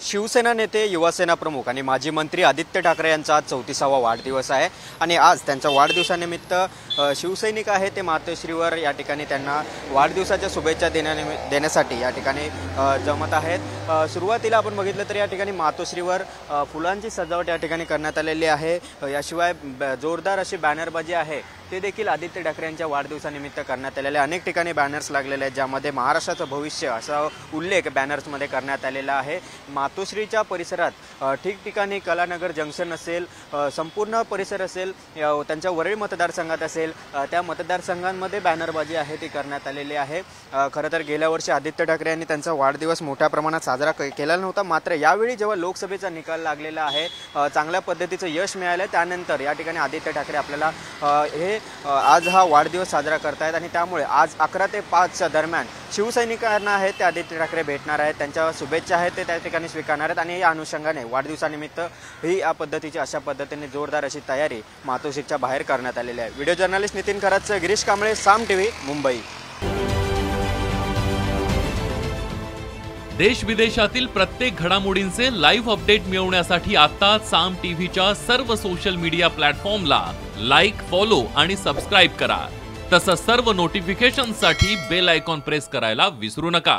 शिवसेना नेते, युवासेना प्रमुख आणि माजी मंत्री आदित्य ठाकरे यांचा आज 34वा वाढदिवस आहे आणि आज त्यांच्या वाढदिवसानिमित्त शिवसैनिक आहे ते मातोश्रीवर या ठिकाणी त्यांना वाढदिवसाच्या शुभेच्छा देण्यासाठी या ठिकाणी जमत आहेत। सुरुवातीला आपण बघितलं तर या ठिकाणी मातोश्रीवर फुलांची सजावट या ठिकाणी करण्यात आलेली आहे। याशिवाय जोरदार अशी बॅनरबाजी आहे ते देखील आदित्य ठाकरे यांच्या वाढदिवसानिमित्त करण्यात आलेले अनेक ठिकाणी बॅनर्स लागलेले आहेत, ज्यामध्ये महाराष्ट्राचं भविष्य असा उल्लेख बॅनर्समध्ये करण्यात आलेला आहे। मातोश्रीच्या परिसरात ठिकठिकाणी कलानगर जंक्शन असेल, संपूर्ण परिसर असेल, त्यांच्या वरळी मतदारसंघात असेल, त्या मतदारसंघांमध्ये बॅनरबाजी आहे ती करण्यात आलेली आहे। खरं तर गेल्या वर्षी आदित्य ठाकरे यांनी त्यांचा वाढदिवस मोठ्या प्रमाणात साजरा केलेला नव्हता, मात्र यावेळी जेव्हा लोकसभेचा निकाल लागलेला आहे, चांगल्या पद्धतीचं यश मिळालं, त्यानंतर या ठिकाणी आदित्य ठाकरे आपल्याला आज हा वाढदिवस साजरा करतायत आणि त्यामुळे आज 11 ते 5 दरम्यान शिवसैनिकांना आहेत ते आदित्य ठाकरे भेटणार आहेत, त्यांच्या शुभेच्छा आहेत ते त्या ठिकाणी स्वीकारणार आहेत आणि या अनुषंगाने वाढदिवसानिमित्त ही या पद्धतीची अशा पद्धतीने जोरदार अशी तयारी मातोश्रीच्या बाहेर करण्यात आलेली आहे। व्हिडिओ जर्नलिस्ट नितीन खरात, गिरीश कांबळे, साम टीव्ही, मुंबई। देश विदेशातील प्रत्येक घडामोडींचे लाईव्ह अपडेट मिळवण्यासाठी आता साम टीव्हीच्या सर्व सोशल मीडिया प्लॅटफॉर्मला लाईक, फॉलो आणि सबस्क्राईब करा। तसंच सर्व नोटिफिकेशनसाठी बेल आयकॉन प्रेस करायला विसरू नका।